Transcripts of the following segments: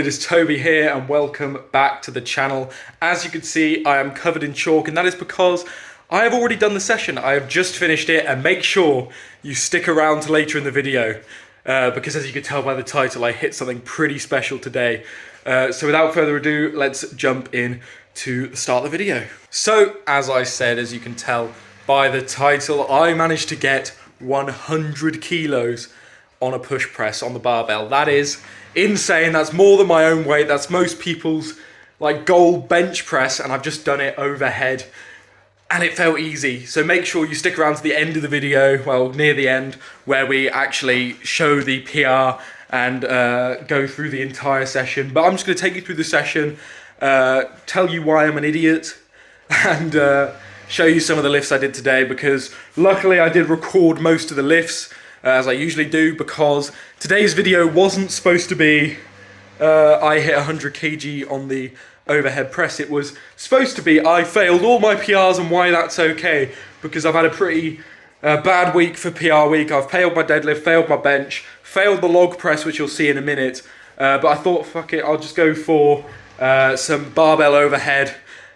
it is Toby here and welcome back to the channel. As you can see, I am covered in chalk and that is because I have already done the session. I have just finished it, and make sure you stick around to later in the video because as you can tell by the title, I hit something pretty special today. So without further ado, let's jump in to the start of the video. So as I said, as you can tell by the title, I managed to get 100 kilos on a push press on the barbell. That is insane. That's more than my own weight. That's most people's like goal bench press, and I've just done it overhead and it felt easy. So make sure you stick around to the end of the video, well, near the end, where we actually show the PR and go through the entire session. But I'm just going to take you through the session, tell you why I'm an idiot, and show you some of the lifts I did today, because luckily I did record most of the lifts as I usually do, because today's video wasn't supposed to be I hit 100 kg on the overhead press. It was supposed to be I failed all my PRs and why that's okay, because I've had a pretty bad week for PR week. I've failed my deadlift, failed my bench, failed the log press, which you'll see in a minute, but I thought fuck it, I'll just go for some barbell overhead,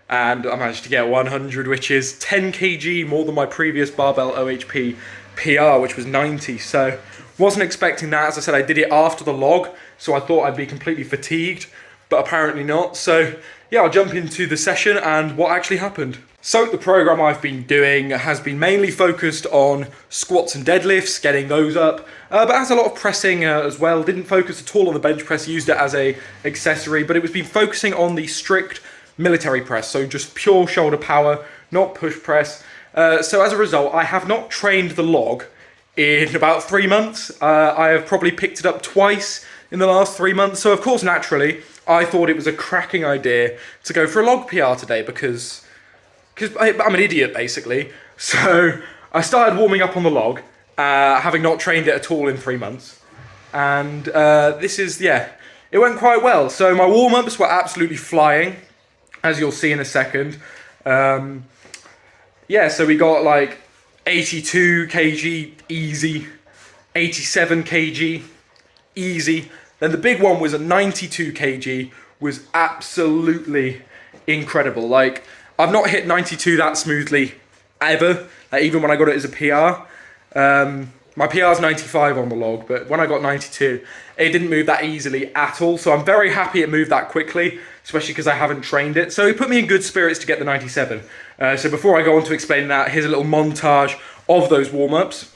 and I managed to get 100, which is 10 kg more than my previous barbell OHP PR, which was 90. So wasn't expecting that. As I said, I did it after the log, so I thought I'd be completely fatigued, but apparently not. So yeah, I'll jump into the session and what actually happened. So the program I've been doing has been mainly focused on squats and deadlifts, getting those up, but has a lot of pressing as well. Didn't focus at all on the bench press, used it as a accessory, but it was been focusing on the strict military press, so just pure shoulder power, not push press. So as a result, I have not trained the log in about 3 months. I have probably picked it up twice in the last 3 months. So of course, naturally, I thought it was a cracking idea to go for a log PR today because I'm an idiot, basically. So I started warming up on the log, having not trained it at all in 3 months. And it went quite well. So my warm-ups were absolutely flying, as you'll see in a second. So we got like 82 kg easy, 87 kg easy. Then the big one was at 92 kg, was absolutely incredible. Like, I've not hit 92 that smoothly ever, like, even when I got it as a PR. My PR is 95 on the log, but when I got 92, it didn't move that easily at all. So I'm very happy it moved that quickly, especially because I haven't trained it. So it put me in good spirits to get the 97. So before I go on to explain that, here's a little montage of those warm-ups.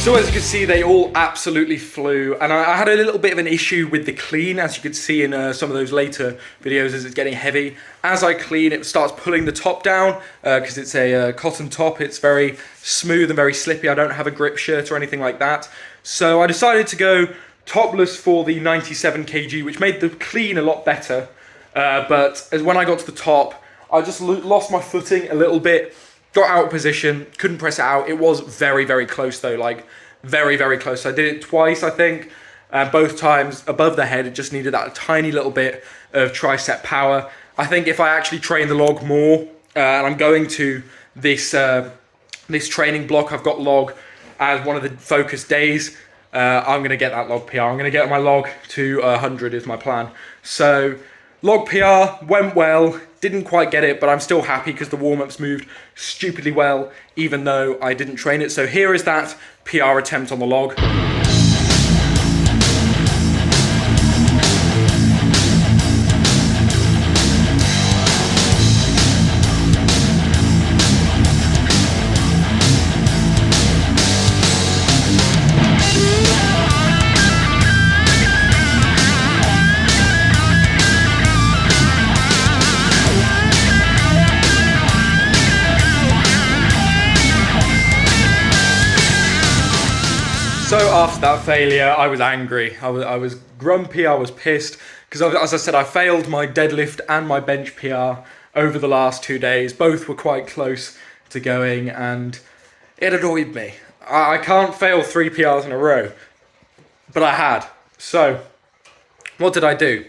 So as you can see, they all absolutely flew, and I had a little bit of an issue with the clean, as you could see in some of those later videos as it's getting heavy. As I clean, it starts pulling the top down, because it's a cotton top. It's very smooth and very slippy. I don't have a grip shirt or anything like that. So I decided to go topless for the 97 kg, which made the clean a lot better. But as when I got to the top, I just lost my footing a little bit. Got out of position, couldn't press it out. It was very, very close though, like very, very close. I did it twice, I think, both times above the head. It just needed that tiny little bit of tricep power. I think if I actually train the log more, and I'm going to this training block, I've got log as one of the focus days, I'm going to get that log PR. I'm going to get my log to 100 is my plan. So log PR went well. Didn't quite get it, but I'm still happy because the warm-ups moved stupidly well, even though I didn't train it. So here is that PR attempt on the log. after that failure, I was angry. I was grumpy, I was pissed, because as I said, I failed my deadlift and my bench PR over the last 2 days. Both were quite close to going, and it annoyed me. I can't fail 3 PRs in a row, but I had. So, what did I do?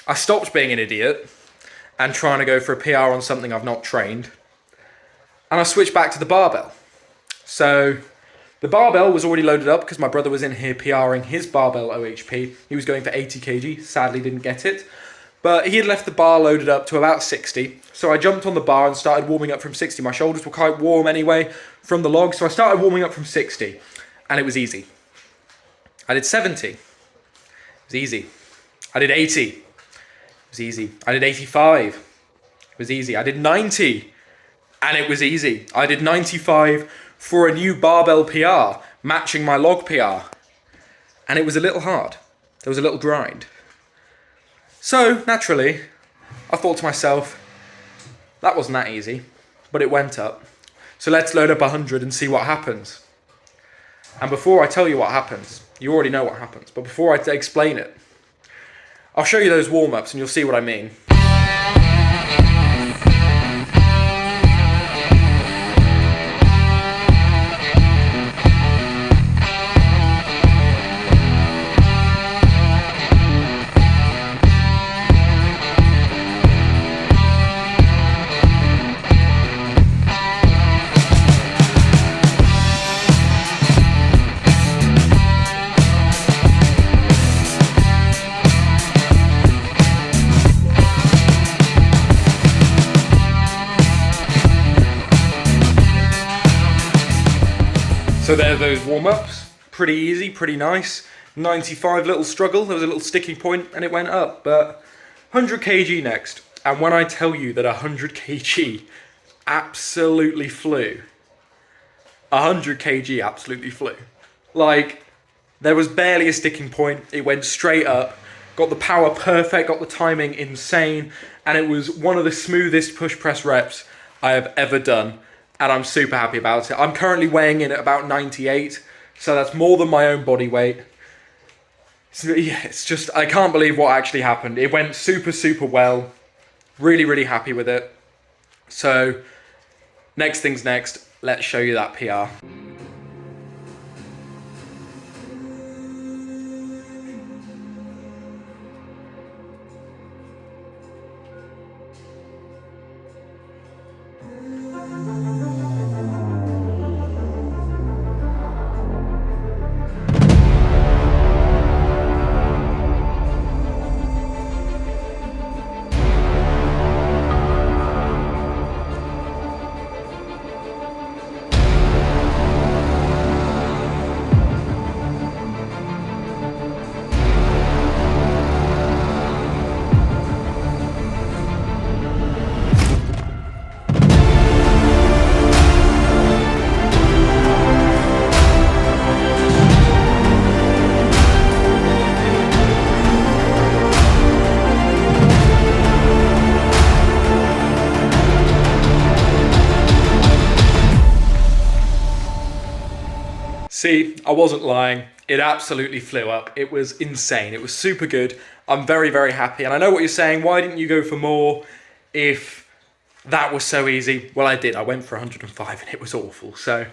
I stopped being an idiot and trying to go for a PR on something I've not trained, and I switched back to the barbell. So, the barbell was already loaded up because my brother was in here PRing his barbell OHP. He was going for 80 kg, sadly didn't get it. But he had left the bar loaded up to about 60. So I jumped on the bar and started warming up from 60. My shoulders were quite warm anyway from the log, so I started warming up from 60. And it was easy. I did 70. It was easy. I did 80. It was easy. I did 85. It was easy. I did 90. And it was easy. I did 95 for a new barbell PR, matching my log PR. And it was a little hard. There was a little grind. So, naturally, I thought to myself, that wasn't that easy, but it went up. So let's load up 100 and see what happens. And before I tell you what happens, you already know what happens, but before I explain it, I'll show you those warm-ups and you'll see what I mean. So there are those warm-ups, pretty easy, pretty nice. 95, little struggle, there was a little sticking point and it went up, but 100 kg next. And when I tell you that 100 kg absolutely flew, 100 kg absolutely flew. Like, there was barely a sticking point, it went straight up, got the power perfect, got the timing insane, and it was one of the smoothest push press reps I have ever done. And I'm super happy about it. I'm currently weighing in at about 98, so that's more than my own body weight. So, yeah, it's just, I can't believe what actually happened. It went super, super well. Really, really happy with it. So, next thing's next. Let's show you that PR. See, I wasn't lying. It absolutely flew up. It was insane. It was super good. I'm very, very happy. And I know what you're saying. Why didn't you go for more if that was so easy? Well, I did. I went for 105 and it was awful. So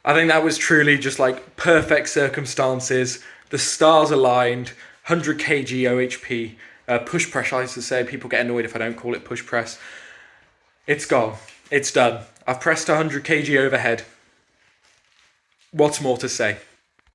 I think that was truly just like perfect circumstances. The stars aligned. 100 kg OHP. Push press, I used to say. People get annoyed if I don't call it push press. It's gone. It's done. I've pressed 100 kg overhead. What's more to say?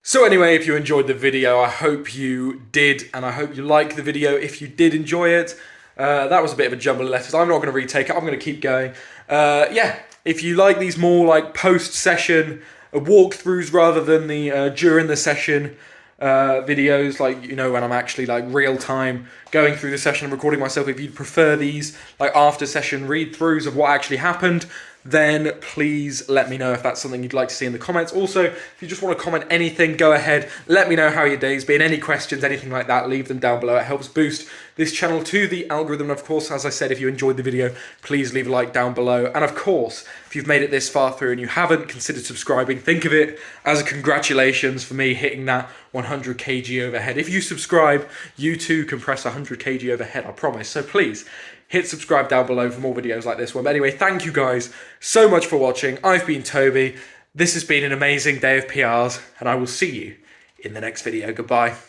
So anyway, if you enjoyed the video, I hope you did, and I hope you liked the video. If you did enjoy it, that was a bit of a jumble of letters. I'm not going to retake it. I'm going to keep going. Yeah, if you like these more like post-session walkthroughs rather than the during the session videos, like, you know, when I'm actually like real time going through the session and recording myself, if you'd prefer these like after session read-throughs of what actually happened, then please let me know if that's something you'd like to see in the comments. Also, if you just want to comment anything, go ahead, let me know how your day's been, any questions, anything like that, leave them down below. It helps boost this channel to the algorithm. And of course, as I said, if you enjoyed the video, please leave a like down below. And of course, if you've made it this far through and you haven't considered subscribing, think of it as a congratulations for me hitting that 100 kg overhead. If you subscribe, you too can press 100 kg overhead, I promise. So please, hit subscribe down below for more videos like this one. But anyway, thank you guys so much for watching. I've been Toby. This has been an amazing day of PRs, and I will see you in the next video. Goodbye.